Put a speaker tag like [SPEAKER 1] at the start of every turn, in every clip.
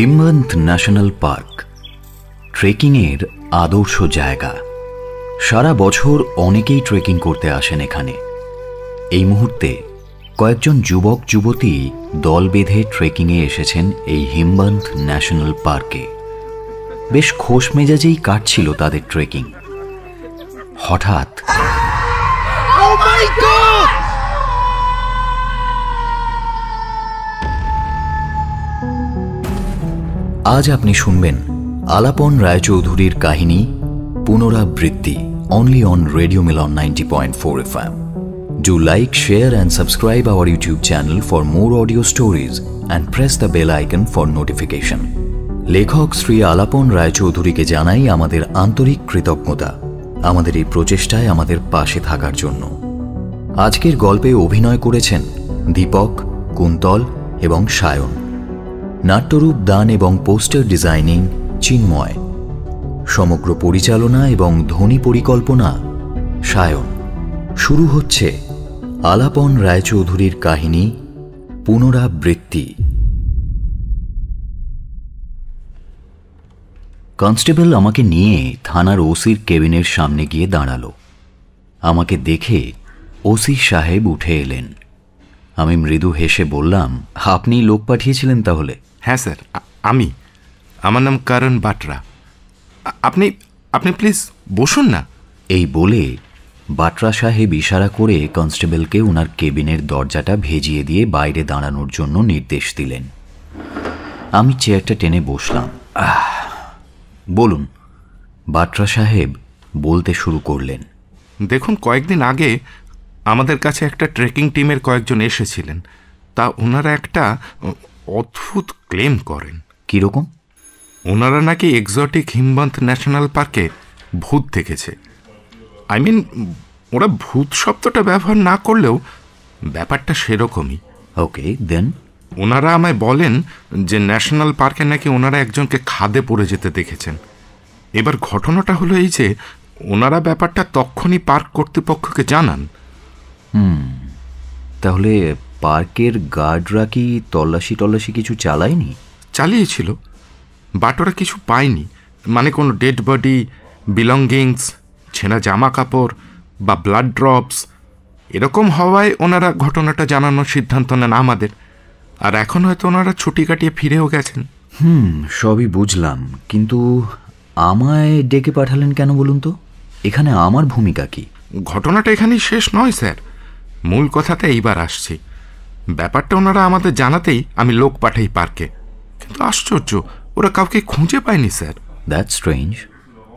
[SPEAKER 1] হিমবন্ত national park ট্রেকিংয়ের আদর্শ জায়গা। সারা বছর অনেকেই ট্রেকিং করতে আসেন এখানে। এই মুহূর্তে কয়েকজন যুবক যুবতী দল বেঁধে ট্রেকিংয়ে এসেছেন এই হিমবন্ত ন্যাশনাল পার্কে। বেশ খোশ মেজাজেই কাটছিল তাদের ট্রেকিং। হঠাৎ আজ আপনি শুনবেন আলাপন রায়চৌধুরীর কাহিনী পুনরাবৃত্তি, only on Radio Milan 90.4 FM. Do like, share and subscribe our YouTube channel for more audio stories and press the bell icon for notification. লেখক শ্রী আলাপন রায়চৌধুরীকে জানাই আমাদের আন্তরিক কৃতজ্ঞতা আমাদের এই প্রচেষ্টায় আমাদের পাশে থাকার জন্য। আজকের গল্পে অভিনয় করেছেন দীপক, কুন্তল এবং সায়ন। নাট্যরূপ দান এবং পোস্টার ডিজাইনিং চিন্ময়। সমগ্র পরিচালনা এবং ধ্বনি পরিকল্পনা সায়ন। শুরু হচ্ছে আলাপন রায়চৌধুরীর কাহিনী পুনরাবৃত্তি। কনস্টেবল আমাকে নিয়ে থানার ওসির কেবিনের সামনে গিয়ে দাঁড়ালো। আমাকে দেখে ওসি সাহেব উঠে এলেন। আমি মৃদু হেসে বললাম, আপনি লোক পাঠিয়েছিলেন তাহলে?
[SPEAKER 2] হ্যাঁ স্যার, আমার নাম করণ বাটরা। আপনি আপনি প্লিজ বসুন না।
[SPEAKER 1] এই বলে বাটরা সাহেব ইশারা করে কনস্টেবলকে ওনার কেবিনের দরজাটা ভেজিয়ে দিয়ে বাইরে দাঁড়ানোর জন্য নির্দেশ দিলেন। আমি চেয়ারটা টেনে বসলাম। বলুন, বাটরা সাহেব বলতে শুরু করলেন।
[SPEAKER 2] দেখুন, কয়েকদিন আগে আমাদের কাছে একটা ট্রেকিং টিমের কয়েকজন এসেছিলেন। তা ওনারা একটা অদ্ভুত ক্লেম করেন।
[SPEAKER 1] কীরকম?
[SPEAKER 2] ওনারা নাকি এক্সোটিক হিমবন্ত ন্যাশনাল পার্কে ভূত দেখেছে। ওরা ভূত শব্দটা ব্যবহার না করলেও ব্যাপারটা সেরকমই।
[SPEAKER 1] ওকে, দেন?
[SPEAKER 2] ওনারা আমায় বলেন যে ন্যাশনাল পার্কে নাকি ওনারা একজনকে খাদে পড়ে যেতে দেখেছেন। এবার ঘটনাটা হলো এই যে ওনারা ব্যাপারটা তখনই পার্ক কর্তৃপক্ষকে জানান।
[SPEAKER 1] তাহলে পার্কের গার্ডরা কি তল্লাশি কিছু চালায়নি?
[SPEAKER 2] চালিয়েছিল, বাট ওরা কিছু পায়নি। কোনো ডেড বডি, বিলঙ্গিংস, ছেঁড়া জামা কাপড় বা ব্লাড ড্রপস এরকম হওয়ায় ওনারা ঘটনাটা জানানোর সিদ্ধান্ত নেন আমাদের। আর এখন হয়তো ওনারা ছুটি কাটিয়ে ফিরেও গেছেন।
[SPEAKER 1] সবই বুঝলাম, কিন্তু আমায় ডেকে পাঠালেন কেন বলুন তো? এখানে আমার ভূমিকা কি?
[SPEAKER 2] ঘটনাটা এখানেই শেষ নয় স্যার, মূল কথাতে এইবার আসছি। ব্যাপারটা ওনারা আমাদের জানাতেই আমি লোক পাঠাই পার্কে, কিন্তু আশ্চর্য, ওরা কাউকে খুঁজে পায়নি স্যার।
[SPEAKER 1] That's strange.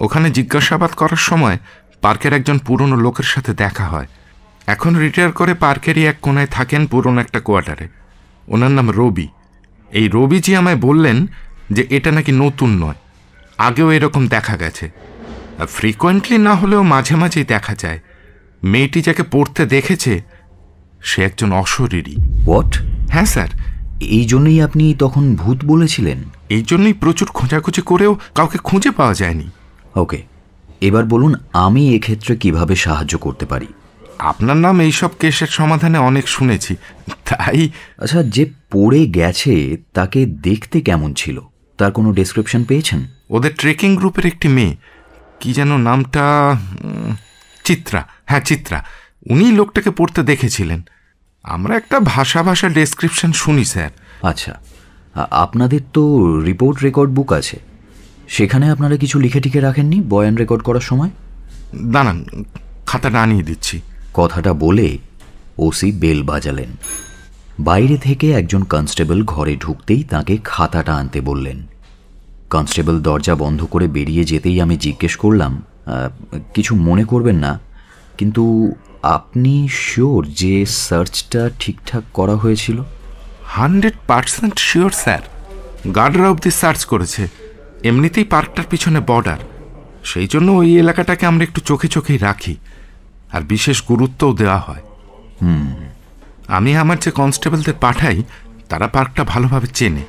[SPEAKER 2] ওখানে জিজ্ঞাসাবাদ করার সময় পার্কের একজন পুরনো লোকের সাথে দেখা হয়। এখন রিটায়ার করে পার্কেরই এক কোনায় থাকেন পুরনো একটা কোয়ার্টারে। ওনার নাম রবি। এই রবিজি আমায় বললেন যে এটা নাকি নতুন নয়, আগেও এরকম দেখা গেছে। ফ্রিকোয়েন্টলি না হলেও মাঝে মাঝেই দেখা যায়। মেয়েটি যাকে পড়তে দেখেছে সে একজন অশরীরী।
[SPEAKER 1] হোয়াট?
[SPEAKER 2] হ্যাঁ স্যার।
[SPEAKER 1] এই জন্যই আপনি তখন ভূত বলেছিলেন?
[SPEAKER 2] এই জন্যই প্রচুর খোঁজাখুঁজি করেও কাউকে খুঁজে পাওয়া যায়নি।
[SPEAKER 1] ওকে, এবার বলুন আমি এক্ষেত্রে কিভাবে সাহায্য করতে পারি?
[SPEAKER 2] আপনার নাম এইসব কেসের সমাধানে অনেক শুনেছি, তাই।
[SPEAKER 1] আচ্ছা, যে পড়ে গেছে তাকে দেখতে কেমন ছিল, তার কোনো ডেসক্রিপশন পেয়েছেন?
[SPEAKER 2] ওদের ট্রেকিং গ্রুপের একটি মেয়ে, কি যেন নামটা, চিত্রা। হ্যাঁ, চিত্রা। উনি লোকটাকে পড়তে দেখেছিলেন। আমরা একটা ভাষা ডেসক্রিপশন শুনি স্যার।
[SPEAKER 1] আচ্ছা, আপনাদের তো রিপোর্ট রেকর্ড বুক আছে, সেখানে আপনারা কিছু লিখে টিখে রাখেননি বয়ান রেকর্ড করার সময়?
[SPEAKER 2] দাঁড়ান, খাতাটা আনিয়ে দিচ্ছি।
[SPEAKER 1] কথাটা বলে ওসি বেল বাজালেন। বাইরে থেকে একজন কনস্টেবল ঘরে ঢুকতেই তাকে খাতাটা আনতে বললেন। কনস্টেবল দরজা বন্ধ করে বেরিয়ে যেতেই আমি জিজ্ঞেস করলাম, কিছু মনে করবেন না, কিন্তু আপনি শিওর যে সার্চটা ঠিকঠাক করা হয়েছিল?
[SPEAKER 2] 100% শিওর স্যার। গার্ডরা অবধি সার্চ করেছে। এমনিতেই পার্কটার পিছনে বর্ডার, সেই জন্য ওই এলাকাটাকে আমরা একটু চোখে চোখেই রাখি, আর বিশেষ গুরুত্বও দেওয়া হয়। আমি আমার যে কনস্টেবলদের পাঠাই তারা পার্কটা ভালোভাবে চেনে,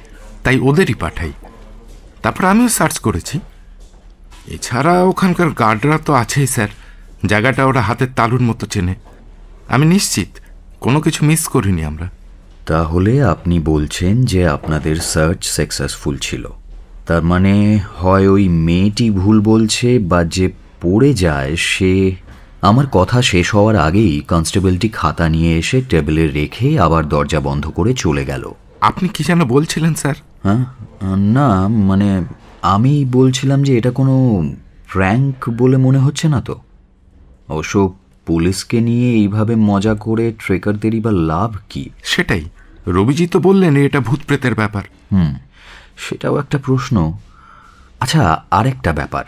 [SPEAKER 2] তাই ওদেরই পাঠাই। তারপর আমিও সার্চ করেছি। এছাড়া ওখানকার গার্ডরা তো আছেই স্যার, জায়গাটা ওরা হাতের তালুর মতো চেনে। আমি নিশ্চিত কোনো কিছু মিস করিনি আমরা।
[SPEAKER 1] তাহলে আপনি বলছেন যে আপনাদের সার্চ সাকসেসফুল ছিল। তার মানে হয় ওই মেয়েটি ভুল বলছে বা যে পড়ে যায় সে। আমার কথা শেষ হওয়ার আগেই কনস্টেবলটি খাতা নিয়ে এসে টেবিলে রেখে আবার দরজা বন্ধ করে চলে গেল।
[SPEAKER 2] আপনি কি যেন বলছিলেন স্যার?
[SPEAKER 1] হ্যাঁ, না মানে আমি বলছিলাম যে এটা কোনো প্র্যাঙ্ক বলে মনে হচ্ছে না তো। অবশ্য পুলিশকে নিয়ে এইভাবে মজা করে ট্রেকারদেরই বা লাভ কি?
[SPEAKER 2] সেটাই, রবিজি তো বললেন এটা ভূত প্রেতের ব্যাপার।
[SPEAKER 1] সেটাও একটা প্রশ্ন। আচ্ছা, আরেকটা ব্যাপার,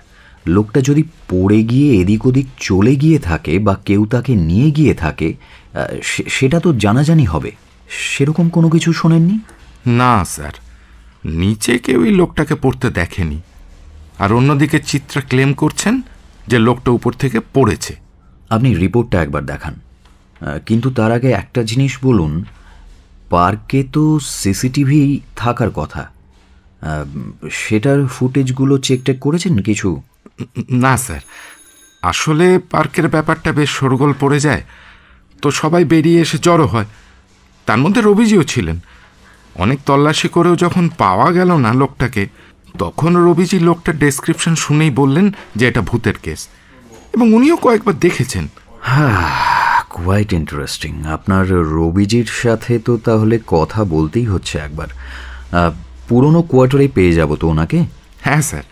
[SPEAKER 1] লোকটা যদি পড়ে গিয়ে এদিক ওদিক চলে গিয়ে থাকে বা কেউ তাকে নিয়ে গিয়ে থাকে, সেটা তো জানাজানি হবে। সেরকম কোনো কিছু শোনেননি?
[SPEAKER 2] না স্যার, নিচে কেউই লোকটাকে পড়তে দেখেনি। আর অন্যদিকে চিত্রা ক্লেম করছেন যে লোকটা উপর থেকে পড়েছে।
[SPEAKER 1] আপনি রিপোর্টটা একবার দেখান, কিন্তু তার আগে একটা জিনিস বলুন। পার্কে তো সিসিটিভি থাকার কথা, সেটার ফুটেজগুলো চেক টেক করেছেন কিছু?
[SPEAKER 2] না স্যার, আসলে পার্কের ব্যাপারটা বেশ শোরগোল পড়ে যায়, তো সবাই বেরিয়ে এসে জড়ো হয়। তার মধ্যে রবিজিও ছিলেন। অনেক তল্লাশি করেও যখন পাওয়া গেল না লোকটাকে, তখন রবিজি লোকটার ডেসক্রিপশন শুনেই বললেন যে এটা ভূতের কেস, এবং উনিও কয়েকবার দেখেছেন।
[SPEAKER 1] হ্যাঁ, কোয়াইট ইন্টারেস্টিং। আপনার রবিজির সাথে তো তাহলে কথা বলতেই হচ্ছে একবার। পুরনো কোয়ার্টারে পেয়ে যাব তো ওনাকে?
[SPEAKER 2] হ্যাঁ স্যার।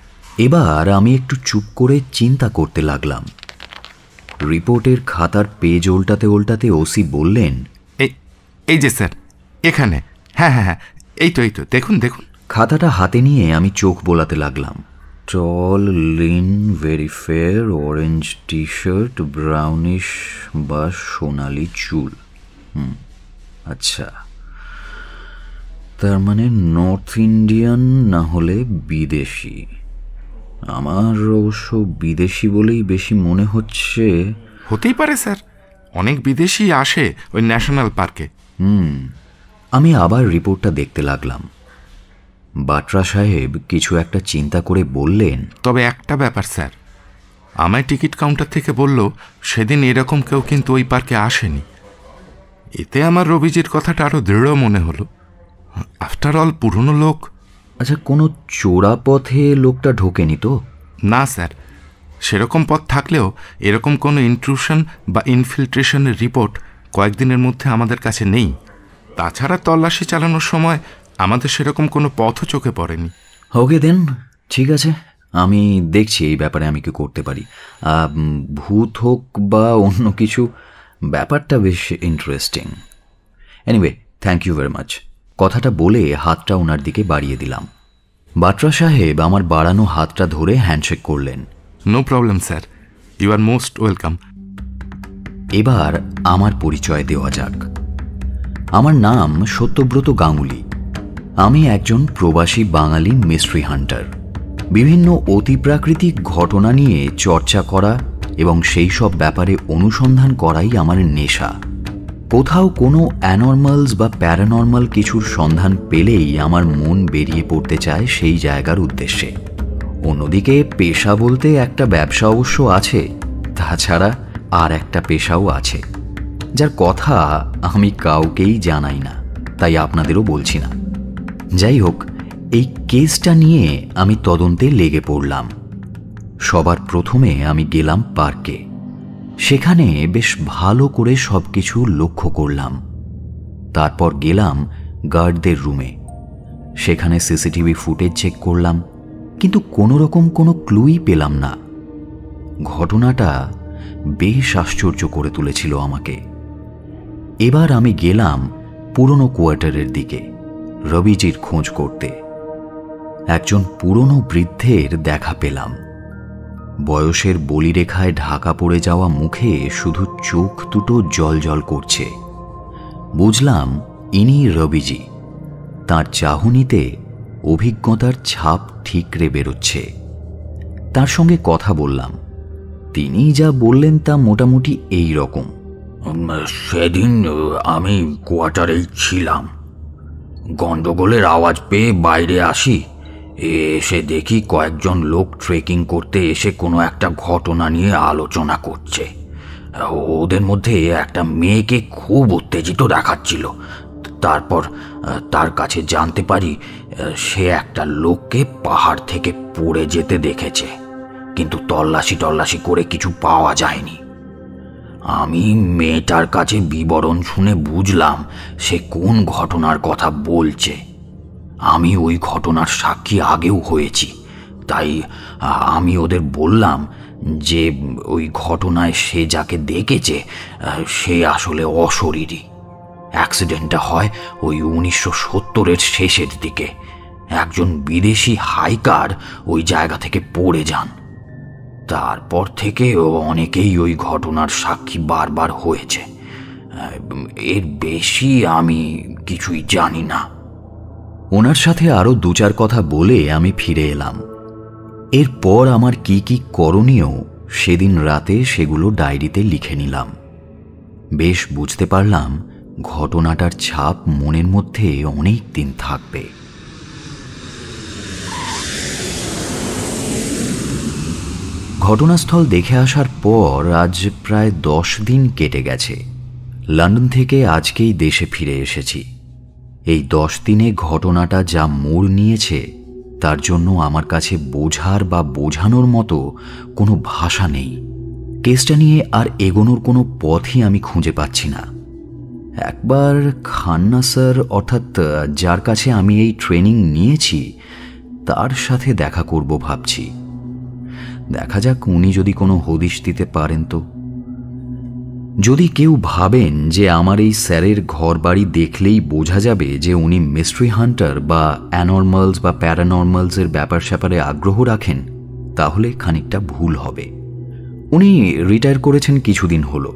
[SPEAKER 1] এবার আমি একটু চুপ করে চিন্তা করতে লাগলাম। রিপোর্টের খাতার পেজ উল্টাতে উল্টাতে ওসি বললেন,
[SPEAKER 2] এই যে স্যার, এখানে। হ্যাঁ হ্যাঁ হ্যাঁ, এই তো দেখুন দেখুন।
[SPEAKER 1] খাতাটা হাতে নিয়ে আমি চোখ বোলাতে লাগলাম। Tall, lean, very fair, orange T shirt, brownish বা সোনালি চুল। আচ্ছা, তার মানে নর্থ ইন্ডিয়ান না হলে বিদেশি। আমার অবশ্য বিদেশি বলেই বেশি মনে হচ্ছে।
[SPEAKER 2] হতেই পারে স্যার, অনেক বিদেশি আসে ওই ন্যাশনাল পার্কে।
[SPEAKER 1] আমি আবার রিপোর্টটা দেখতে লাগলাম। বাটরা সাহেব কিছু একটা চিন্তা করে বললেন,
[SPEAKER 2] তবে একটা ব্যাপার স্যার, আমায় টিকিট কাউন্টার থেকে বলল সেদিন এরকম কেউ কিন্তু ওই পার্কে আসেনি। এতে আমার রবিজির কথাটা আরো দৃঢ় মনে হলো। আফটার অল পুরনো লোক।
[SPEAKER 1] আচ্ছা, কোনো চোরা পথে লোকটা ঢোকেনি তো?
[SPEAKER 2] না স্যার, সেরকম পথ থাকলেও এরকম কোনো ইন্ট্রুশন বা ইনফিল্ট্রেশনের রিপোর্ট কয়েকদিনের মধ্যে আমাদের কাছে নেই। তাছাড়া তল্লাশি চালানোর সময় আমাদের সেরকম কোনো পথও চোখে পড়েনি।
[SPEAKER 1] ওকে দেন, ঠিক আছে, আমি দেখছি এই ব্যাপারে আমি কি করতে পারি। ভূত হোক বা অন্য কিছু, ব্যাপারটা বেশ interesting. Anyway, thank you very much. কথাটা বলে হাতটা ওনার দিকে বাড়িয়ে দিলাম। বাটরা সাহেব আমার বাড়ানো হাতটা ধরে হ্যান্ডশেক করলেন।
[SPEAKER 2] No problem sir, you are most welcome.
[SPEAKER 1] এবার আমার পরিচয় দেওয়া যাক। আমার নাম সত্যব্রত গাঙ্গুলি। আমি একজন প্রবাসী বাঙালি মিস্ট্রি হান্টার। বিভিন্ন অতিপ্রাকৃতিক ঘটনা নিয়ে চর্চা করা এবং সেই সব ব্যাপারে অনুসন্ধান করাই আমার নেশা। কোথাও কোনো অ্যানর্মালস বা প্যারানর্মাল কিছুর সন্ধান পেলেই আমার মন বেরিয়ে পড়তে চায় সেই জায়গার উদ্দেশ্যে। অন্যদিকে পেশা বলতে একটা ব্যবসা অবশ্য আছে, তাছাড়া আর একটা পেশাও আছে, যার কথা আমি কাউকেই জানাই না, তাই আপনাদেরও বলছি না। যাই হোক, এই কেসটা নিয়ে আমি তদন্তে লেগে পড়লাম। সবার প্রথমে আমি গেলাম পার্কে। সেখানে বেশ ভালো করে সব কিছু লক্ষ্য করলাম। তারপর গেলাম গার্ডদের রুমে। সেখানে সিসিটিভি ফুটেজ চেক করলাম, কিন্তু কোনো রকম কোনো ক্লুই পেলাম না। ঘটনাটা বেশ আশ্চর্য করে তুলেছিল আমাকে। এবার আমি গেলাম পুরনো কোয়ার্টারের দিকে রবিজির খোঁজ করতে। একজন পুরনো বৃদ্ধের দেখা পেলাম। বয়সের বলিরেখায় ঢাকা পড়ে যাওয়া মুখে শুধু চোখ দুটো জলজল করছে। বুঝলাম ইনি রবিজি। তার চাহনিতে অভিজ্ঞতার ছাপ ঠিকরে বেরোচ্ছে। তার সঙ্গে কথা বললাম। তিনি যা বললেন তা মোটামুটি এই রকম।
[SPEAKER 3] সেদিন আমি কোয়ার্টারেই ছিলাম। গন্ডগোলের আওয়াজ পেয়ে বাইরে আসি। এসে দেখি কয়েকজন লোক ট্রেকিং করতে এসে কোনো একটা ঘটনা নিয়ে আলোচনা করছে। ওদের মধ্যে একটা মেয়েকে খুব উত্তেজিত দেখাচ্ছিল। তারপর তার কাছে জানতে পারি সে একটা লোককে পাহাড় থেকে পড়ে যেতে দেখেছে, কিন্তু তল্লাশি করে কিছু পাওয়া যায়নি। আমি মেয়েটার কাছে বিবরণ শুনে বুঝলাম সে কোন ঘটনার কথা বলছে। আমি ওই ঘটনার সাক্ষী আগেও হয়েছি, তাই আমি ওদের বললাম যে ওই ঘটনায় সে যাকে দেখেছে সে আসলে অশরীরী। অ্যাক্সিডেন্টটা হয় ওই 1970-এর শেষের দিকে। একজন বিদেশি হাইকার ওই জায়গা থেকে পড়ে যান। তারপর থেকে অনেকেই ওই ঘটনার সাক্ষী বারবার হয়েছে। এর বেশি আমি কিছুই জানি না।
[SPEAKER 1] ওনার সাথে আরও 2-4 কথা বলে আমি ফিরে এলাম। এরপর আমার কি কি করণীয় সেদিন রাতে সেগুলো ডায়েরিতে লিখে নিলাম। বেশ বুঝতে পারলাম ঘটনাটার ছাপ মনের মধ্যে অনেক দিন থাকবে। ঘটনাস্থল দেখে আসার পর আজ প্রায় 10 দিন কেটে গেছে। লন্ডন থেকে আজকেই দেশে ফিরে এসেছি। এই 10 দিনে ঘটনাটা যা মোড় নিয়েছে তার জন্য আমার কাছে বোঝার বা বোঝানোর মতো কোনো ভাষা নেই। কেসটা নিয়ে আর এগোনোর কোনো পথই আমি খুঁজে পাচ্ছি না। একবার খান্না স্যার, অর্থাৎ যার কাছে আমি এই ট্রেনিং নিয়েছি, তার সাথে দেখা করব ভাবছি। দেখা যাক উনি যদি কোনো হদিশ দিতে পারেন। তো যদি কেউ ভাবেন যে আমার এই স্যারের ঘর বাড়ি দেখলেই বোঝা যাবে যে উনি মিস্ট্রি হান্টার বা অ্যানর্মালস বা প্যারানর্মালসের ব্যাপার স্যাপারে আগ্রহ রাখেন, তাহলে খানিকটা ভুল হবে। উনি রিটায়ার করেছেন কিছুদিন হলো।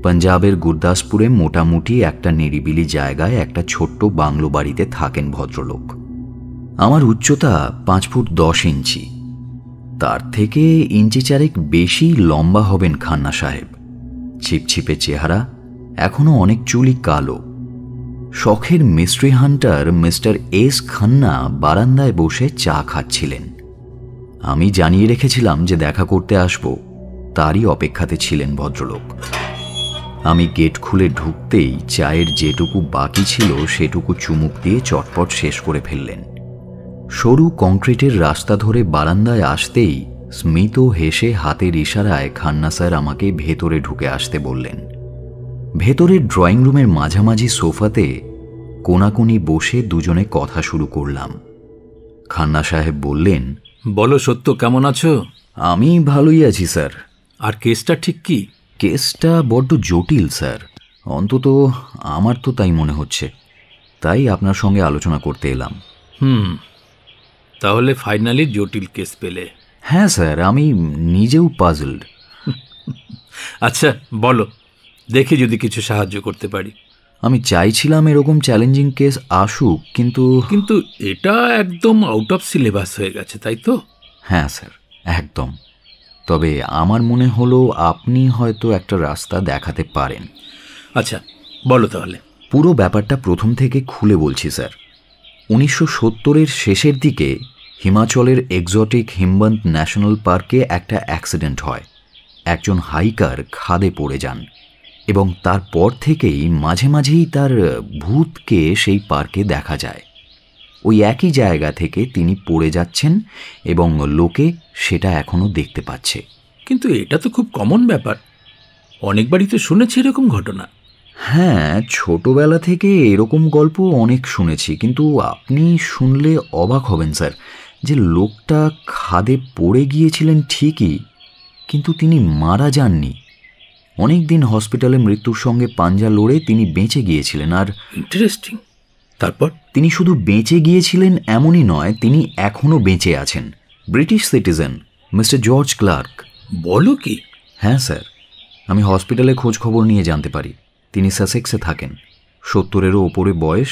[SPEAKER 1] পাঞ্জাবের গুরদাসপুরে মোটামুটি একটা নিরিবিলি জায়গায় একটা ছোট্ট বাংলো বাড়িতে থাকেন ভদ্রলোক। আমার উচ্চতা 5 ফুট 10 ইঞ্চি। তার থেকে ইঞ্চি 4 বেশি লম্বা হবেন খান্না সাহেব। ছিপছিপে চেহারা, এখনো অনেক চুলই কালো। শখের mystery Hunter mister S Khanna বারান্দায় বসে চা খাচ্ছিলেন। আমি জানিয়ে রেখেছিলাম যে দেখা করতে আসব, তারই অপেক্ষাতে ছিলেন ভদ্রলোক। আমি গেট খুলে ঢুকতেই চায়ের যেটুকু বাকি ছিল সেটুকু চুমুক দিয়ে চটপট শেষ করে ফেললেন। সরু কংক্রিটের রাস্তা ধরে বারান্দায় আসতেই স্মিত হেসে হাতের ইশারায় খান্না স্যার আমাকে ভেতরে ঢুকে আসতে বললেন। ভেতরের ড্রয়িং রুমের মাঝামাঝি সোফাতে কোনাকুনি বসে দুজনে কথা শুরু করলাম। খান্না সাহেব বললেন,
[SPEAKER 4] বলো সত্য, কেমন আছো?
[SPEAKER 1] আমি ভালোই আছি স্যার।
[SPEAKER 4] আর কেসটা ঠিক কি?
[SPEAKER 1] কেসটা বড্ড জটিল স্যার, অন্তত আমার তো তাই মনে হচ্ছে। তাই আপনার সঙ্গে আলোচনা করতে এলাম।
[SPEAKER 4] তাহলে ফাইনালি জটিল কেস পেলে?
[SPEAKER 1] হ্যাঁ স্যার, আমি নিজেও পাজলড।
[SPEAKER 4] আচ্ছা বলো, দেখে যদি কিছু সাহায্য করতে পারি।
[SPEAKER 1] আমি চাইছিলাম এরকম চ্যালেঞ্জিং কেস আসুক, কিন্তু
[SPEAKER 4] এটা একদম আউট অফ সিলেবাস হয়ে গেছে, তাই তো?
[SPEAKER 1] হ্যাঁ স্যার, একদম। তবে আমার মনে হলো আপনি হয়তো একটা রাস্তা দেখাতে পারেন।
[SPEAKER 4] আচ্ছা বলো তাহলে।
[SPEAKER 1] পুরো ব্যাপারটা প্রথম থেকে খুলে বলছি স্যার। 1970-এর শেষের দিকে হিমাচলের এক্সোটিক হিমবন্ত ন্যাশনাল পার্কে একটা অ্যাক্সিডেন্ট হয়। একজন হাইকার খাদে পড়ে যান এবং তারপর থেকেই মাঝে মাঝেই তার ভূতকে সেই পার্কে দেখা যায়। ওই একই জায়গা থেকে তিনি পড়ে যাচ্ছেন এবং লোকে সেটা এখনো দেখতে পাচ্ছে।
[SPEAKER 4] কিন্তু এটা তো খুব কমন ব্যাপার, অনেকবারই তো শুনেছি এরকম ঘটনা।
[SPEAKER 1] হ্যাঁ, ছোটবেলা থেকে এরকম গল্প অনেক শুনেছি, কিন্তু আপনি শুনলে অবাক হবেন স্যার যে লোকটা খাদে পড়ে গিয়েছিলেন ঠিকই, কিন্তু তিনি মারা যাননি। অনেক দিন হসপিটালে মৃত্যুর সঙ্গে পাঞ্জা লড়ে তিনি বেঁচে গিয়েছিলেন। আর
[SPEAKER 4] ইন্টারেস্টিং। তারপর?
[SPEAKER 1] তিনি শুধু বেঁচে গিয়েছিলেন এমনই নয়, তিনি এখনও বেঁচে আছেন। British citizen mister George Clarke.
[SPEAKER 4] বলো কি?
[SPEAKER 1] হ্যাঁ স্যার, আমি হসপিটালে খোঁজ খবর নিয়ে জানতে পারি তিনি সাসেক্সে থাকেন। 70-এরও ওপরে বয়স।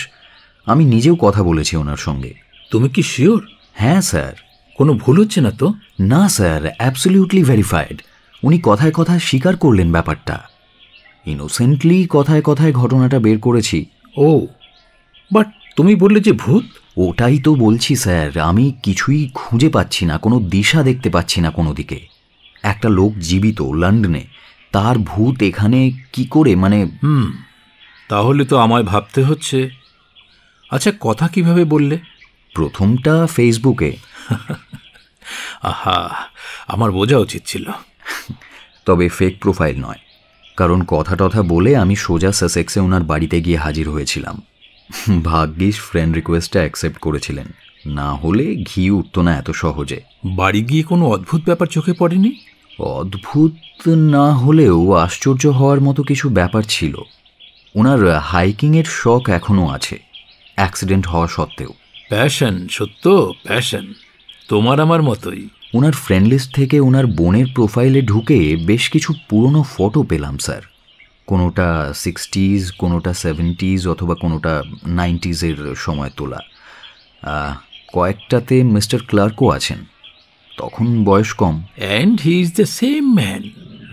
[SPEAKER 1] আমি নিজেও কথা বলেছি ওনার সঙ্গে।
[SPEAKER 4] তুমি কি শিওর?
[SPEAKER 1] হ্যাঁ স্যার।
[SPEAKER 4] কোনো ভুল হচ্ছে না তো?
[SPEAKER 1] না স্যার, অ্যাবসলিউটলি ভেরিফাইড। উনি কথায় কথায় স্বীকার করলেন ব্যাপারটা। ইনোসেন্টলি কথায় কথায় ঘটনাটা বের করেছি।
[SPEAKER 4] ও, বাট তুমি বললে যে ভূত।
[SPEAKER 1] ওটাই তো বলছি স্যার, আমি কিছুই খুঁজে পাচ্ছি না, কোনো দিশা দেখতে পাচ্ছি না কোনো দিকে। একটা লোক জীবিত লন্ডনে, তার ভূত এখানে কি করে?
[SPEAKER 4] তাহলে তো আমায় ভাবতে হচ্ছে আচ্ছা, কথা কিভাবে বললে?
[SPEAKER 1] প্রথমটা ফেসবুকে।
[SPEAKER 4] আহা, আমার বোঝা উচিত ছিল।
[SPEAKER 1] তবে ফেক প্রোফাইল নয়, কারণ কথা টথা বলে আমি সোজা সাসেক্সে ওনার বাড়িতে গিয়ে হাজির হয়েছিলাম। ভাগ্যিস ফ্রেন্ড রিকোয়েস্টটা অ্যাকসেপ্ট করেছিলেন, না হলে ঘি উঠত না এত সহজে।
[SPEAKER 4] বাড়ি গিয়ে কোনো অদ্ভুত ব্যাপার চোখে পড়েনি?
[SPEAKER 1] অদ্ভুত না হলেও আশ্চর্য হওয়ার মতো কিছু ব্যাপার ছিল। ওনার হাইকিংয়ের শখ এখনও আছে, অ্যাক্সিডেন্ট হওয়া সত্ত্বেও।
[SPEAKER 4] প্যাশন, সত্য প্যাশন, তোমার আমার মতোই।
[SPEAKER 1] ওনার ফ্রেন্ড লিস্ট থেকে ওনার বোনের প্রোফাইলে ঢুকে বেশ কিছু পুরনো ফটো পেলাম স্যার। কোনোটা 60s, কোনোটা 70s, অথবা কোনোটা 90s সময় তোলা। কয়েকটাতে মিস্টার ক্লার্কও আছেন, তখন বয়স কম।
[SPEAKER 4] And he is the same man,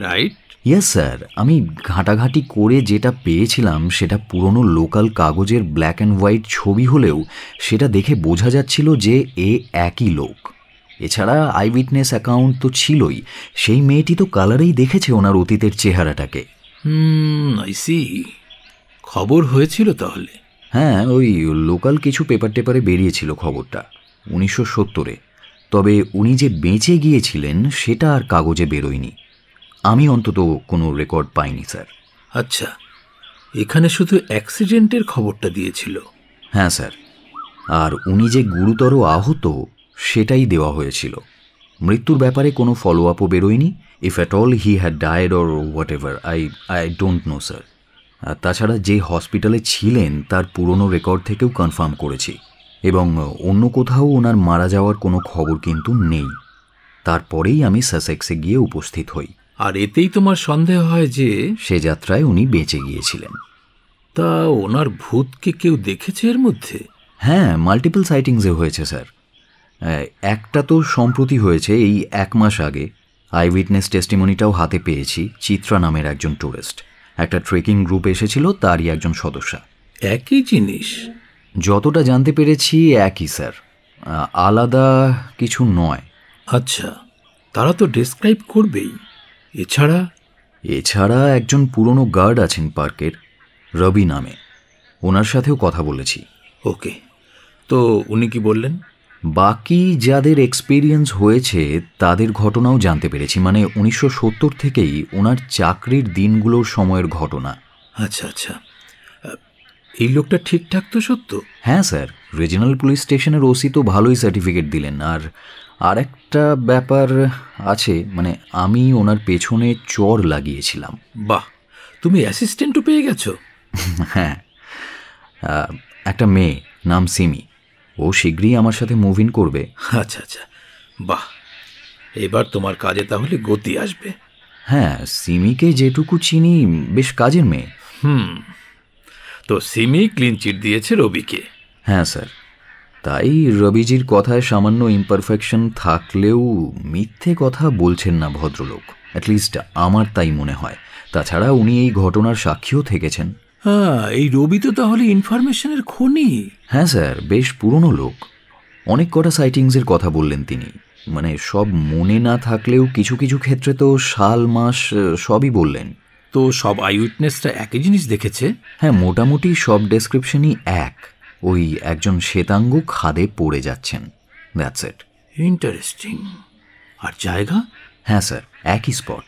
[SPEAKER 4] right?
[SPEAKER 1] Yes sir, আমি ঘাঁটাঘাঁটি করে যেটা পেয়েছিলাম সেটা পুরনো লোকাল কাগজের ব্ল্যাক অ্যান্ড হোয়াইট ছবি হলেও সেটা দেখে বোঝা যাচ্ছিল যে এ একই লোক। এছাড়া আই উইটনেস অ্যাকাউন্ট তো ছিলই, সেই মেয়েটি তো কালারেই দেখেছে ওনার অতীতের চেহারাটাকে।
[SPEAKER 4] I C. খবর হয়েছিল তাহলে?
[SPEAKER 1] হ্যাঁ, ওই লোকাল কিছু পেপার টেপারে বেরিয়েছিল খবরটা 1970-এ। তবে উনি যে বেঁচে গিয়েছিলেন সেটা আর কাগজে বেরোয়নি। আমি অন্তত কোনো রেকর্ড পাইনি স্যার।
[SPEAKER 4] আচ্ছা, এখানে শুধু অ্যাক্সিডেন্টের খবরটা দিয়েছিল?
[SPEAKER 1] হ্যাঁ স্যার, আর উনি যে গুরুতর আহত সেটাই দেওয়া হয়েছিল। মৃত্যুর ব্যাপারে কোনো ফলো আপও বেরোয়নি। If at all he had died or whatever, I don't know sir. আর তাছাড়া যে হসপিটালে ছিলেন তার পুরনো রেকর্ড থেকেও কনফার্ম করেছি, এবং অন্য কোথাও ওনার মারা যাওয়ার কোনো খবর কিন্তু নেই। তারপরেই আমি সাসেক্সে গিয়ে উপস্থিত হই।
[SPEAKER 4] আর এতেই তোমার সন্দেহ হয় যে
[SPEAKER 1] সে যাত্রায় উনি বেঁচে গিয়েছিলেন।
[SPEAKER 4] তা ওনার ভূতকে কেউ দেখেছে এর মধ্যে?
[SPEAKER 1] হ্যাঁ, মাল্টিপল সাইটিংসে হয়েছে স্যার। একটা তো সম্প্রতি হয়েছে, এই 1 মাস আগে। আই উইটনেস টেস্টিমনিটাও হাতে পেয়েছি। চিত্রা নামের একজন টুরিস্ট, একটা ট্রেকিং গ্রুপ এসেছিল, তারই একজন সদস্য।
[SPEAKER 4] একই জিনিস?
[SPEAKER 1] যতটা জানতে পেরেছি একই স্যার, আলাদা কিছু নয়।
[SPEAKER 4] আচ্ছা, তারা তো ডেসক্রাইব করবেই।
[SPEAKER 1] এছাড়া একজন পুরনো গার্ড আছেন পার্কের, রবি নামে, ওনার সাথেও কথা বলেছি।
[SPEAKER 4] ওকে, তো উনি কি বললেন?
[SPEAKER 1] বাকি যাদের এক্সপিরিয়েন্স হয়েছে তাদের ঘটনাও জানতে পেরেছি, মানে 1970 থেকেই ওনার চাকরির দিনগুলোর সময়ের ঘটনা।
[SPEAKER 4] আচ্ছা আচ্ছা, এই লোকটা ঠিকঠাক তো সত্য?
[SPEAKER 1] হ্যাঁ স্যার, রিজিনাল পুলিশ স্টেশনের ওসি তো ভালোই সার্টিফিকেট দিলেন। আর একটা ব্যাপার আছে, মানে আমি ওনার পেছনে চর লাগিয়েছিলাম।
[SPEAKER 4] বাহ, তুমি অ্যাসিস্ট্যান্টও পেয়ে গেছো?
[SPEAKER 1] হ্যাঁ, একটা মেয়ে নাম সিমি, ও শীঘ্রই আমার সাথে মুভ ইন করবে।
[SPEAKER 4] আচ্ছা আচ্ছা, বাহ, এবার তোমার কাজে তাহলে গতি আসবে।
[SPEAKER 1] হ্যাঁ, সিমিকে যেটুকু চিনি বেশ কাজের মেয়ে।
[SPEAKER 4] তো সিমি ক্লিন চিট দিয়েছে রবিকে?
[SPEAKER 1] হ্যাঁ স্যার, তাই রবিজির কথায় সামান্য ইমপারফেকশন থাকলেও মিথ্যে কথা বলছেন না ভদ্রলোক, অ্যাটলিস্ট আমার তাই মনে হয়। তাছাড়া উনি এই ঘটনার সাক্ষীও থেকেছেন।
[SPEAKER 4] হ্যাঁ, এই রবি তো তাহলে ইনফরমেশনের খনি।
[SPEAKER 1] হ্যাঁ স্যার, বেশ পুরনো লোক। অনেক কটা সাইটিংসের কথা বললেন তিনি, মানে সব মনে না থাকলেও কিছু কিছু ক্ষেত্রে তো সাল মাস সবই বললেন।
[SPEAKER 4] তো সব আই উইটনেসরা একই জিনিস দেখেছে?
[SPEAKER 1] হ্যাঁ, মোটামুটি সব ডেসক্রিপশনই এক। ওই একজন শ্বেতাঙ্গ খাদে পড়ে যাচ্ছেন, দ্যাটস ইট।
[SPEAKER 4] ইন্টারেস্টিং। আর জায়গা?
[SPEAKER 1] হ্যাঁ স্যার, একই স্পট।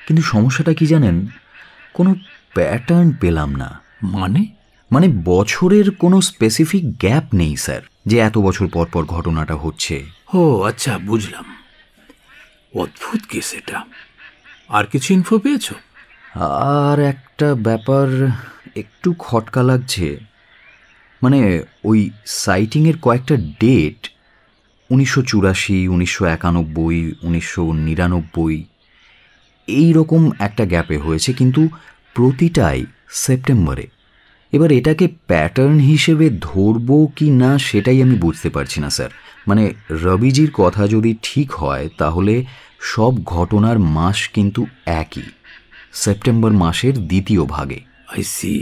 [SPEAKER 1] কিন্তু সমস্যাটা কি জানেন, কোনো প্যাটার্ন পেলাম না। মানে বছরের কোনো স্পেসিফিক গ্যাপ নেই স্যার, যে এত বছর পর পর ঘটনাটা হচ্ছে।
[SPEAKER 4] ও আচ্ছা, বুঝলাম। অদ্ভুত কেস এটা। আর কিছু ইনফো পেয়েছো?
[SPEAKER 1] আর একটা ব্যাপার একটু খটকা লাগছে, মানে ওই সাইটিংয়ের কয়েকটা ডেট 1984, 1991, 1999 এই রকম একটা গ্যাপে হয়েছে, কিন্তু প্রতিটাই সেপ্টেম্বরে। এবার এটাকে প্যাটার্ন হিসেবে ধরবো কি না সেটাই আমি বুঝতে পারছি না স্যার। মানে রবিজির কথা যদি ঠিক হয় তাহলে সব ঘটনার মাস কিন্তু একই, সেপ্টেম্বর মাসের দ্বিতীয় ভাগে।
[SPEAKER 4] I C.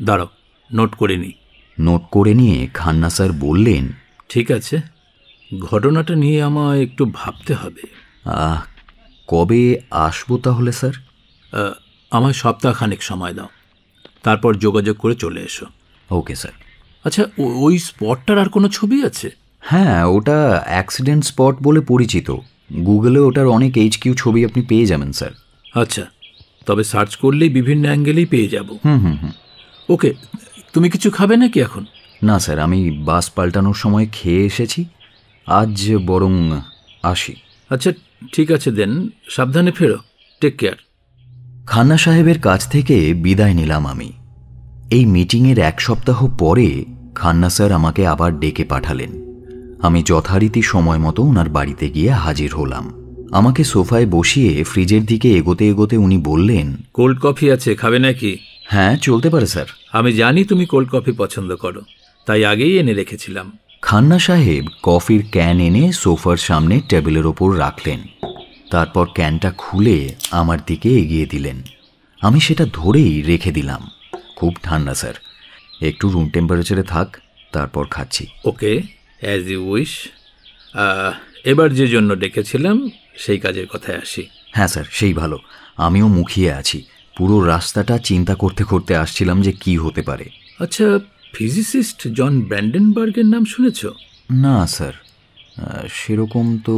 [SPEAKER 4] দাঁড়াও, নোট করে নিই।
[SPEAKER 1] নোট করে নিয়ে খান্না স্যার বললেন,
[SPEAKER 4] ঠিক আছে, ঘটনাটা নিয়ে আমায় একটু ভাবতে হবে।
[SPEAKER 1] কবে আসবো তাহলে স্যার?
[SPEAKER 4] আমায় সপ্তাহখানেক সময় দাও, তারপর যোগাযোগ করে চলে এসো।
[SPEAKER 1] Okay sir.
[SPEAKER 4] আচ্ছা, ওই স্পটটার আর কোনো ছবি আছে?
[SPEAKER 1] হ্যাঁ, ওটা অ্যাক্সিডেন্ট স্পট বলে পরিচিত। গুগলে ওটার অনেক HQ ছবি আপনি পেয়ে যাবেন স্যার।
[SPEAKER 4] আচ্ছা, তবে সার্চ করলেই বিভিন্ন অ্যাঙ্গেলেই পেয়ে যাব। ওকে, তুমি কিছু খাবে নাকি এখন?
[SPEAKER 1] না স্যার, আমি বাস পাল্টানোর সময় খেয়ে এসেছি, আজ বরং আসি।
[SPEAKER 4] আচ্ছা ঠিক আছে দেন, সাবধানে ফেরো, টেক কেয়ার।
[SPEAKER 1] খান্না সাহেবের কাছ থেকে বিদায় নিলাম আমি। এই মিটিংয়ের 1 সপ্তাহ পরে খান্না স্যার আমাকে আবার ডেকে পাঠালেন। আমি যথারীতি সময় মতো ওনার বাড়িতে গিয়ে হাজির হলাম। আমাকে সোফায় বসিয়ে ফ্রিজের দিকে এগোতে এগোতে উনি বললেন,
[SPEAKER 4] কোল্ড কফি আছে, খাবে নাকি?
[SPEAKER 1] হ্যাঁ, চলতে পারে স্যার।
[SPEAKER 4] আমি জানি তুমি কোল্ড কফি পছন্দ করো, তাই আগেই এনে রেখেছিলাম।
[SPEAKER 1] খান্না সাহেব কফির ক্যান এনে সোফার সামনে টেবিলের ওপর রাখলেন। তারপর ক্যানটা খুলে আমার দিকে এগিয়ে দিলেন। আমি সেটা ধরেই রেখে দিলাম। খুব ঠান্ডা স্যার, একটু রুম টেম্পারেচারে থাক, তারপর খাচ্ছি।
[SPEAKER 4] ওকে, অ্যাজ ইউ উইশ। এবার যে জন্য ডেকেছিলাম সেই কাজের কথায় আসি।
[SPEAKER 1] হ্যাঁ স্যার, সেই ভালো। আমিও মুখিয়ে আছি। পুরো রাস্তাটা চিন্তা করতে করতে আসছিলাম যে কি হতে পারে।
[SPEAKER 4] আচ্ছা, ফিজিসিস্ট জন ব্র্যান্ডেনবার্গের নাম শুনেছ?
[SPEAKER 1] না স্যার, সেরকম তো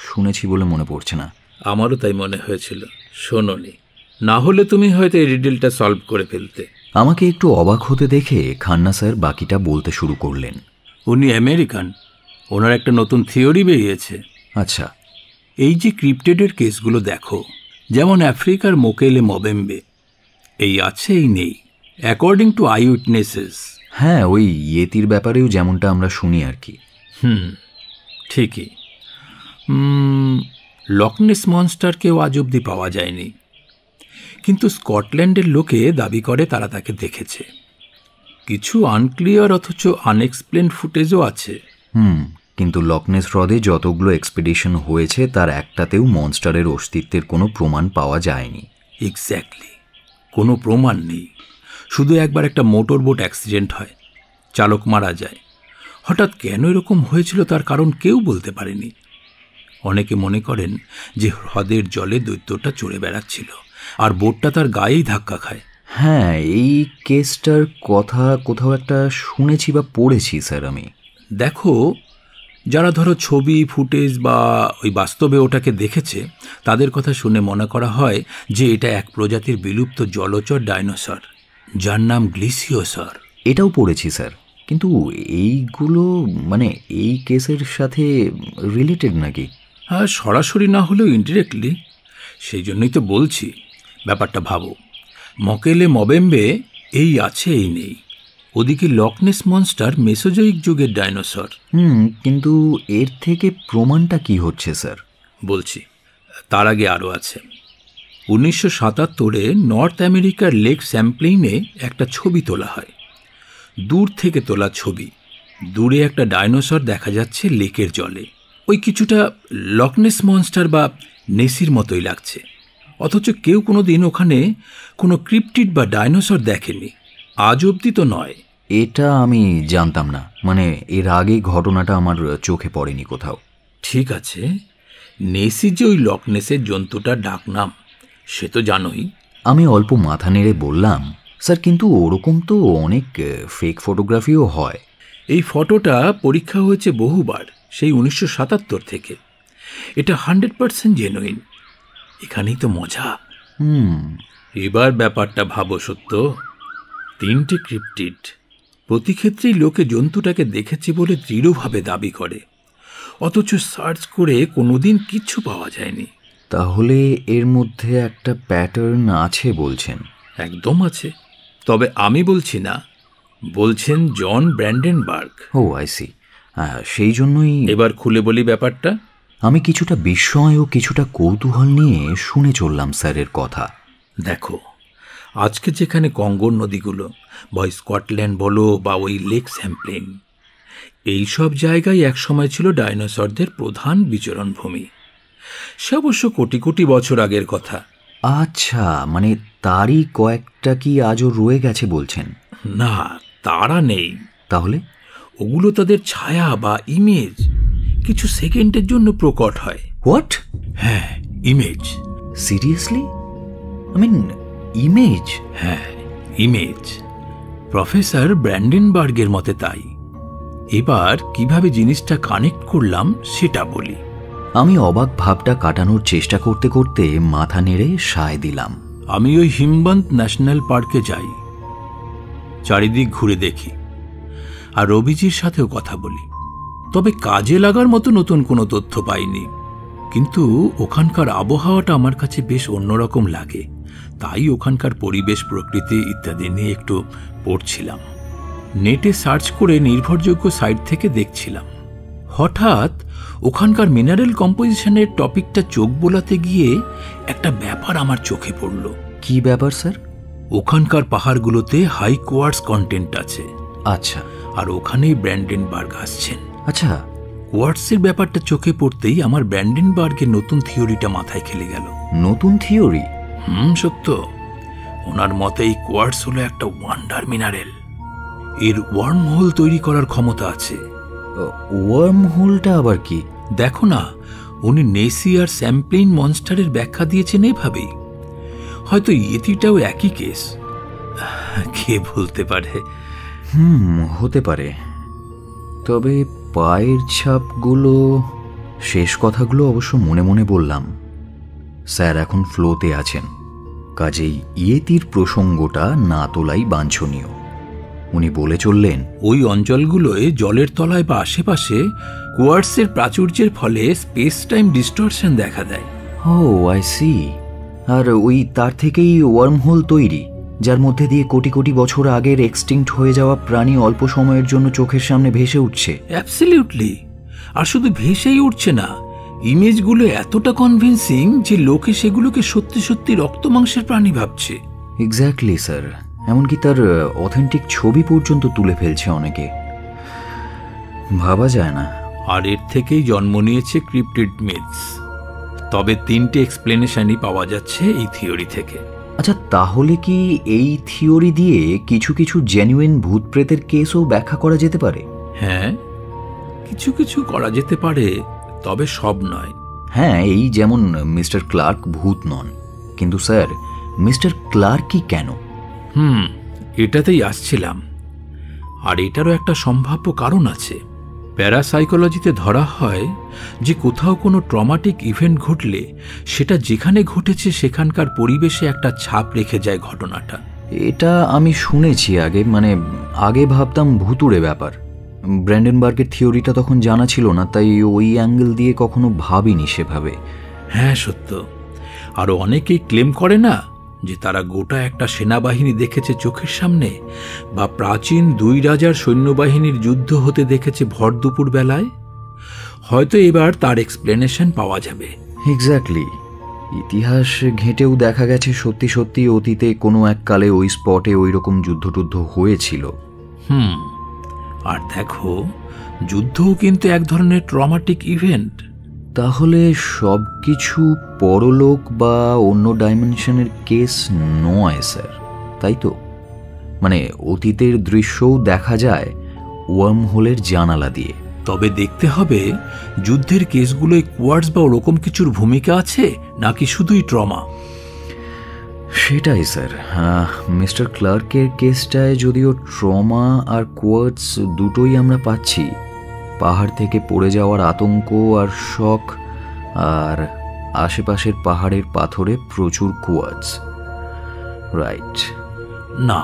[SPEAKER 1] শুনেছি বলে মনে পড়ছে না।
[SPEAKER 4] আমারও তাই মনে হয়েছিল, শোনোনি। না হলে তুমি হয়তো এই রিডেলটা সলভ করে ফেলতে।
[SPEAKER 1] আমাকে একটু অবাক হতে দেখে খান্না স্যার বাকিটা বলতে শুরু করলেন।
[SPEAKER 4] উনি আমেরিকান, ওনার একটা নতুন থিওরি বেরিয়েছে।
[SPEAKER 1] আচ্ছা।
[SPEAKER 4] এই যে ক্রিপ্টেডের কেসগুলো দেখো, যেমন আফ্রিকার মোকেলে মবেম্বে, এই আছে এই নেই, অ্যাকর্ডিং টু আই উইটনেসেস।
[SPEAKER 1] হ্যাঁ, ওই ইয়েতির ব্যাপারেও যেমনটা আমরা শুনি আর কি।
[SPEAKER 4] ঠিকই। লকনেস মনস্টারকেও আজ অবধি পাওয়া যায়নি, কিন্তু স্কটল্যান্ডের লোকে দাবি করে তারা তাকে দেখেছে। কিছু আনক্লিয়ার অথচ আনএক্সপ্লেন ফুটেজও আছে।
[SPEAKER 1] কিন্তু লকনেস হ্রদে যতগুলো এক্সপিডিশন হয়েছে তার একটাতেও মনস্টারের অস্তিত্বের কোনো প্রমাণ পাওয়া যায়নি।
[SPEAKER 4] এক্স্যাক্টলি, কোনো প্রমাণ নেই। শুধু একবার একটা মোটর বোট অ্যাক্সিডেন্ট হয়, চালক মারা যায়। হঠাৎ কেন এরকম হয়েছিল তার কারণ কেউ বলতে পারেনি। অনেকে মনে করেন যে হ্রদের জলে দৈত্যটা চড়ে বেড়াচ্ছিল আর বোটটা তার গায়েই ধাক্কা খায়।
[SPEAKER 1] হ্যাঁ, এই কেসটার কথা কোথাও একটা শুনেছি বা পড়েছি স্যার আমি।
[SPEAKER 4] দেখো, যারা ধরো ছবি ফুটেজ বা ওই বাস্তবে ওটাকে দেখেছে, তাদের কথা শুনে মনে করা হয় যে এটা এক প্রজাতির বিলুপ্ত জলচর ডাইনোসর, যার নাম গ্লিসিওসর।
[SPEAKER 1] এটাও পড়েছি স্যার, কিন্তু এইগুলো মানে এই কেসের সাথে রিলেটেড নাকি?
[SPEAKER 4] হ্যাঁ, সরাসরি না হলেও ইনডিরেক্টলি। সেই জন্যই তো বলছি, ব্যাপারটা ভাবো। মকেলে মবেম্বে এই আছে এই নেই, ওদিকে লকনেস মনস্টার মেসোজোইক যুগের ডাইনোসর।
[SPEAKER 1] কিন্তু এর থেকে প্রমাণটা কি হচ্ছে স্যার?
[SPEAKER 4] বলছি, তার আগে আরও আছে। 1977-এ নর্থ আমেরিকার লেক স্যাম্পলিনে একটা ছবি তোলা হয়, দূর থেকে তোলা ছবি। দূরে একটা ডাইনোসর দেখা যাচ্ছে লেকের জলে, ওই কিছুটা লকনেস মনস্টার বা নেসির মতোই লাগছে। অথচ কেউ কোনো দিন ওখানে কোনো ক্রিপ্টিড বা ডাইনোসর দেখেনি, আজ অবধি তো নয়।
[SPEAKER 1] এটা আমি জানতাম না, মানে এর আগে ঘটনাটা আমার চোখে পড়েনি কোথাও।
[SPEAKER 4] ঠিক আছে, নেসি যে ওই লকনেসের জন্তুটার ডাকনাম, সে তো জানোই।
[SPEAKER 1] আমি অল্প মাথা নেড়ে বললাম, স্যার কিন্তু ওরকম তো অনেক ফেক ফটোগ্রাফিও হয়।
[SPEAKER 4] এই ফটোটা পরীক্ষা হয়েছে বহুবার, সেই 1977 থেকে। এটা 100% জেনুইন। এখানেই তো মজা। এবার ব্যাপারটা ভাবো সত্য, 3টে ক্রিপ্টিড, প্রতি ক্ষেত্রেই লোকে জন্তুটাকে দেখেছে বলে দৃঢ়ভাবে দাবি করে, অথচ সার্চ করে কোনোদিন কিচ্ছু পাওয়া যায়নি।
[SPEAKER 1] তাহলে এর মধ্যে একটা প্যাটার্ন আছে বলছেন?
[SPEAKER 4] একদম আছে, তবে আমি বলছি না, বলছেন জন ব্র্যান্ডেনবার্গ।
[SPEAKER 1] ও আই সি, সেই জন্যই।
[SPEAKER 4] এবার খুলে বলি ব্যাপারটা।
[SPEAKER 1] আমি কিছুটা বিস্ময় ও কিছুটা কৌতূহল নিয়ে শুনে চললাম স্যারের কথা।
[SPEAKER 4] দেখো, আজকে যেখানে কঙ্গোর নদীগুলো বা স্কটল্যান্ড বলো বা ওই লেক স্যাম্পলিন, এইসব জায়গায় একসময় ছিল ডাইনোসরদের প্রধান বিচরণভূমি। সে অবশ্য কোটি কোটি বছর আগের কথা।
[SPEAKER 1] আচ্ছা, মানে তারই কয়েকটা কি আজও রয়ে গেছে বলছেন?
[SPEAKER 4] না, তারা নেই।
[SPEAKER 1] তাহলে?
[SPEAKER 4] ওগুলো তাদের ছায়া বা ইমেজ কিছু সেকেন্ডের জন্য প্রকট হয়।
[SPEAKER 1] হোয়াট?
[SPEAKER 4] হ্যাঁ, image.
[SPEAKER 1] Seriously? I mean image?
[SPEAKER 4] হ্যাঁ, ইমেজ। প্রফেসর ব্র্যান্ডেনবার্গের মতে তাই। এবার কিভাবে জিনিসটা কানেক্ট করলাম সেটা বলি।
[SPEAKER 1] আমি অবাক ভাবটা কাটানোর চেষ্টা করতে করতে মাথা নেড়ে সায় দিলাম।
[SPEAKER 4] আমি ওই হিমবন্ত ন্যাশনাল পার্কে যাই, চারিদিক ঘুরে দেখি, আর রবিজির সাথেও কথা বলি। তবে কাজে লাগার মতো নতুন কোনো তথ্য পাইনি, কিন্তু ওখানকার আবহাওয়াটা আমার কাছে বেশ অন্যরকম লাগে। তাই ওখানকার পরিবেশ, প্রকৃতি ইত্যাদি নিয়ে একটু পড়ছিলাম। নেটে সার্চ করে নির্ভরযোগ্য সাইট থেকে দেখছিলাম। হঠাৎ ওখানকার মিনারেল কম্পোজিশনের টপিকটা চোখ বোলাতে গিয়ে একটা ব্যাপার আমার চোখে পড়ল।
[SPEAKER 1] কি ব্যাপার স্যার?
[SPEAKER 4] ওখানকার পাহাড়গুলোতে হাই কোয়ার্টজ কন্টেন্ট আছে।
[SPEAKER 1] আচ্ছা।
[SPEAKER 4] আর ওখানেই ব্র্যান্ডেনবার্গ আসছেন।
[SPEAKER 1] আচ্ছা।
[SPEAKER 4] কোয়ার্টজের ব্যাপারটা চোখে পড়তেই আমার ব্র্যান্ডেনবার্গের নতুন থিওরিটা মাথায় খেলে গেল।
[SPEAKER 1] নতুন থিওরি?
[SPEAKER 4] সত্য। ওনার মতে এই কোয়ার্টজ হলো একটা ওয়ান্ডার মিনারেল। এর ওয়ার্ম হোল তৈরি করার ক্ষমতা আছে।
[SPEAKER 1] ওয়ার্ম হোলটা আবার কি?
[SPEAKER 4] দেখো না, উনি নেসি আর স্যাম্পলিন মনস্টারের ব্যাখ্যা দিয়েছেন এভাবেই। হয়তো ইয়েতিটাও একই কেস, কে বলতে পারে।
[SPEAKER 1] হতে পারে। তবে পায়ের ছাপগুলো, শেষ কথাগুলো অবশ্য মনে মনে বললাম। স্যার এখন ফ্লোতে আছেন, কাজেই ইয়েতির প্রসঙ্গটা না তোলাই বাঞ্ছনীয়। উনি বলে চললেন,
[SPEAKER 4] ওই অঞ্চলগুলোয় জলের তলায় বা আশেপাশে কোয়ার্টজের প্রাচুর্যের ফলে স্পেস টাইম ডিস্টরশন দেখা দেয়।
[SPEAKER 1] ও আই সি। আর ওই তার থেকেই ওয়ার্ম হোল তৈরি, যার মধ্যে দিয়ে কোটি কোটি বছর আগের এক্সটিংক্ট হয়ে যাওয়া প্রাণী অল্প সময়ের জন্য চোখের সামনে ভেসে উঠছে।
[SPEAKER 4] অ্যাবসলিউটলি। আর শুধু ভেসেই উঠছে না, ইমেজগুলো এতটা কনভিন্সিং যে লোকে সেগুলোকে সত্যি সত্যি রক্ত মাংসের প্রাণী ভাবছে।
[SPEAKER 1] Exactly sir. এমনকি তার অথেন্টিক ছবি পর্যন্ত তুলে ফেলছে অনেকে। ভাবা যায় না।
[SPEAKER 4] আর এর থেকেই জন্ম নিয়েছে ক্রিপ্টিড মিথস। তবে 3টে এক্সপ্লেনেশনই পাওয়া যাচ্ছে এই থিওরি থেকে।
[SPEAKER 1] আচ্ছা, তাহলে কি এই থিওরি দিয়ে কিছু কিছু জেনুইন ভূত প্রেতের কেসও ব্যাখ্যা করা যেতে পারে?
[SPEAKER 4] হ্যাঁ, কিছু কিছু করা যেতে পারে, তবে সব নয়।
[SPEAKER 1] হ্যাঁ, এই যেমন মিস্টার ক্লার্ক ভূত নন, কিন্তু স্যার মিস্টার ক্লার্কই কেন?
[SPEAKER 4] এটাতেই আসছিলাম। আর এটারও একটা সম্ভাব্য কারণ আছে। প্যারাসাইকোলজিতে ধরা হয় যে কোথাও কোনো ট্রমাটিক ইভেন্ট ঘটলে সেটা যেখানে ঘটেছে সেখানকার পরিবেশে একটা ছাপ রেখে যায় ঘটনাটা।
[SPEAKER 1] এটা আমি শুনেছি আগে, আগে ভাবতাম ভুতুড়ে ব্যাপার। ব্র্যান্ডেনবার্গের থিওরিটা তখন জানা ছিল না, তাই ওই অ্যাঙ্গেল দিয়ে কখনো ভাবিনি সেভাবে।
[SPEAKER 4] হ্যাঁ সত্য। আরও অনেকেই ক্লেম করে না যে তারা গোটা একটা সেনাবাহিনী দেখেছে চোখের সামনে, বা প্রাচীন 2 রাজার সৈন্যবাহিনীর যুদ্ধ হতে দেখেছে ভর দুপুর বেলায়। হয়তো এবার তার এক্সপ্লেনেশন পাওয়া যাবে।
[SPEAKER 1] এক্স্যাক্টলি। ইতিহাস ঘেঁটেও দেখা গেছে সত্যি সত্যি অতীতে কোনো এক কালে ওই স্পটে ওই রকম যুদ্ধ হয়েছিল।
[SPEAKER 4] আর দেখো, যুদ্ধও কিন্তু এক ধরনের ট্রমাটিক ইভেন্ট।
[SPEAKER 1] তাহলে সব কিছু পরলোক বা অন্য ডাইমেনশনের কেস নয় স্যার, তাই তো? অতীতের দৃশ্যও দেখা যায় ওয়ার্ম হোলের জানালা দিয়ে।
[SPEAKER 4] তবে দেখতে হবে যুদ্ধের কেসগুলোয় কোয়ার্টজ বা ওরকম কিছুর ভূমিকা আছে নাকি শুধুই ট্রমা।
[SPEAKER 1] সেটাই স্যার। মিস্টার ক্লার্কের কেসটায় যদিও ট্রমা আর কোয়ার্টজ দুটোই আমরা পাচ্ছি, পাহাড় থেকে পড়ে যাওয়ার আতঙ্ক আর শক, আর আশেপাশের পাহাড়ের পাথরে প্রচুর কোয়ার্টজ। রাইট।
[SPEAKER 4] না,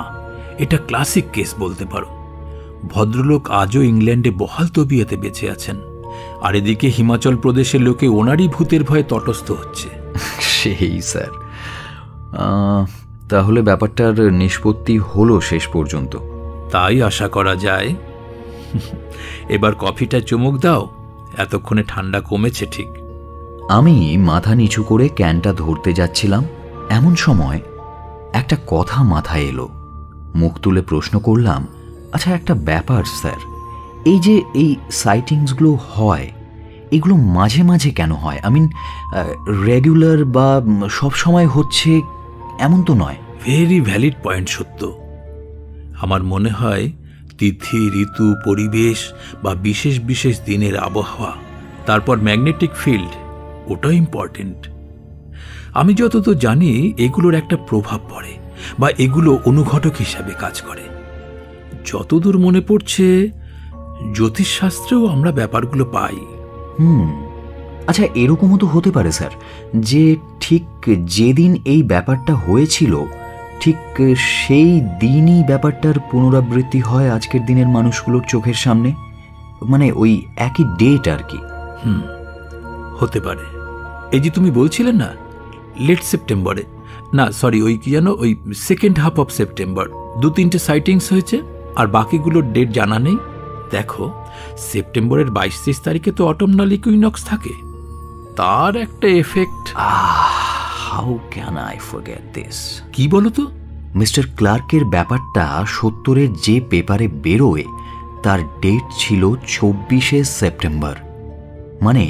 [SPEAKER 4] এটা ক্লাসিক কেস বলতে পারো। ভদ্রলোক আজও ইংল্যান্ডে বহাল তবিয়তে বেঁচে আছেন, আর এদিকে হিমাচল প্রদেশের লোকে ওনারই ভূতের ভয়ে তটস্থ হচ্ছে।
[SPEAKER 1] সেই স্যার। তাহলে ব্যাপারটার নিষ্পত্তি হলো শেষ পর্যন্ত?
[SPEAKER 4] তাই আশা করা যায়। এবার কফিটা চুমুক দাও, এতক্ষণে ঠান্ডা কমেছে ঠিক।
[SPEAKER 1] আমি মাথা নিচু করে ক্যানটা ধরতে যাচ্ছিলাম, এমন সময় একটা কথা মাথায় এলো। মুখ তুলে প্রশ্ন করলাম, আচ্ছা একটা ব্যাপার স্যার, এই যে এই সাইটিংসগুলো হয়, এগুলো মাঝে মাঝে কেন হয়? রেগুলার বা সব সময় হচ্ছে এমন তো নয়।
[SPEAKER 4] ভেরি ভ্যালিড পয়েন্ট সত্য। আমার মনে হয় তিথি, ঋতু, পরিবেশ বা বিশেষ বিশেষ দিনের আবহাওয়া, তারপর ম্যাগনেটিক ফিল্ড, ওটা ইম্পর্টেন্ট। আমি যতদূর জানি এগুলোর একটা প্রভাব পড়ে বা এগুলো অনুঘটক হিসাবে কাজ করে। যতদূর মনে পড়ছে জ্যোতিষশাস্ত্রেও আমরা ব্যাপারগুলো পাই।
[SPEAKER 1] আচ্ছা, এরকমও তো হতে পারে স্যার যে ঠিক যেদিন এই ব্যাপারটা হয়েছিল ঠিক সেই দিনই ব্যাপারটার পুনরাবৃত্তি হয় আজকের দিনের মানুষগুলোর চোখের সামনে, মানে ওই একই ডেট আর কি।
[SPEAKER 4] হতে পারে। এই যে তুমি বলছিলে না লেট সেপ্টেম্বরে, না সরি ওই কি জানো, ওই সেকেন্ড হাফ অফ সেপ্টেম্বর 2-3টে সাইটিংস হয়েছে আর বাকিগুলোর ডেট জানা নেই। দেখো সেপ্টেম্বরের 22-23 তারিখে তো অটোমনাল ইকুইনক্স থাকে, তার একটা effect.
[SPEAKER 1] How can I forget this?
[SPEAKER 4] কি বলো তো?
[SPEAKER 1] মিস্টার ক্লার্কের ব্যাপারটা 70-এর যে পেপারে বেরোয় তার ডেট ছিল 24শে সেপ্টেম্বর, মানে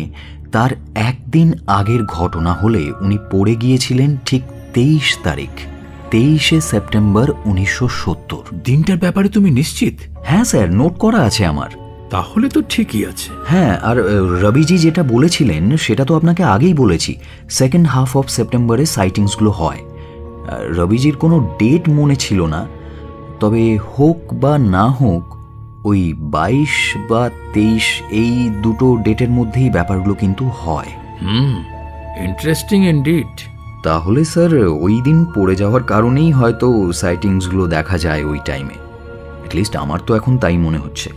[SPEAKER 1] তার একদিন আগের ঘটনা হলে উনি পড়ে গিয়েছিলেন ঠিক 23 তারিখ, 23শে সেপ্টেম্বর 1970।
[SPEAKER 4] দিনটার ব্যাপারে তুমি নিশ্চিত?
[SPEAKER 1] হ্যাঁ স্যার, নোট করা আছে আমার।
[SPEAKER 4] তাহলে তো ঠিকই আছে।
[SPEAKER 1] হ্যাঁ, আর রবিজি যেটা বলেছিলেন সেটা তো আপনাকে আগেই বলেছি, সেকেন্ড হাফ অফ সেপ্টেম্বরে সাইটিংসগুলো হয়। রবিজির কোনো ডেট মনে ছিল না, তবে হোক বা না হোক ওই 22 বা 23 এই দুটো ডেটের মধ্যেই ব্যাপারগুলো কিন্তু হয়।
[SPEAKER 4] Interesting indeed.
[SPEAKER 1] তাহলে স্যার ওই দিন পড়ে যাওয়ার কারণেই হয়তো সাইটিংসগুলো দেখা যায় ওই টাইমে, অ্যাটলিস্ট আমার তো এখন তাই মনে হচ্ছে।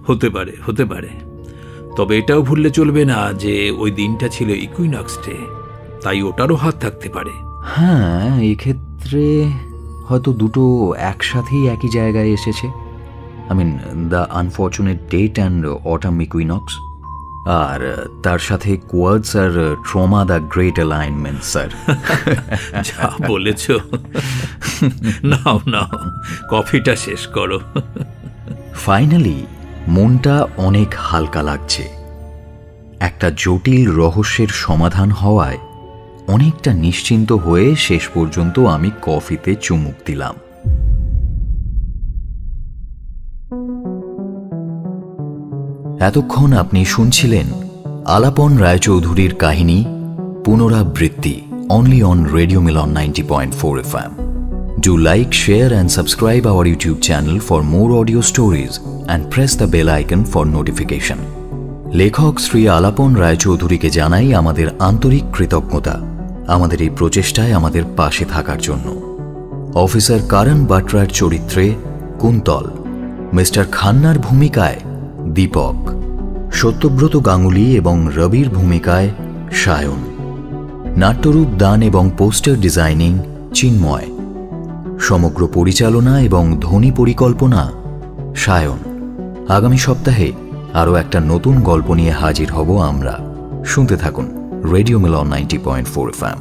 [SPEAKER 4] হতে পারে, হতে পারে। তবে এটাও ভুললে চলবে না যে ওই দিনটা ছিল ইকুইনক্স ডে, তাই ওটারও হাত থাকতে পারে।
[SPEAKER 1] হ্যাঁ, এক্ষেত্রে হয়তো দুটো একসাথেই একই জায়গায় এসেছে। I mean the unfortunate date and autumn equinox, আর তার সাথে কোয়ার্ডস আর trauma the great alignment. Sir
[SPEAKER 4] যা বলেছ। নাও নাও, কফিটা শেষ করো।
[SPEAKER 1] ফাইনালি মনটা অনেক হালকা লাগছে। একটা জটিল রহস্যের সমাধান হওয়ায় অনেকটা নিশ্চিন্ত হয়ে শেষ পর্যন্ত আমি কফিতে চুমুক দিলাম। এতক্ষণ আপনি শুনছিলেন আলাপন রায়চৌধুরীর কাহিনী পুনরাবৃত্তি, only on Radio Milan 90.4 FM. Do like, share and subscribe our YouTube channel for more audio stories and press the bell icon for notification. লেখক শ্রী আলাপন রায়চৌধুরীকে জানাই আমাদের আন্তরিক কৃতজ্ঞতা আমাদের এই প্রচেষ্টায় আমাদের পাশে থাকার জন্য। অফিসার কারণ বাটরার চরিত্রে কুন্তল, মিস্টার খান্নার ভূমিকায় দীপক, সত্যব্রত গাঙ্গুলি এবং রবির ভূমিকায় সায়ন, নাট্যরূপ দান এবং পোস্টার ডিজাইনিং চিন্ময়, সমগ্র পরিচালনা এবং ধ্বনি পরিকল্পনা সায়ন। আগামী সপ্তাহে আরও একটা নতুন গল্প নিয়ে হাজির হব আমরা। শুনতে থাকুন রেডিও মিলন 90.4 FM।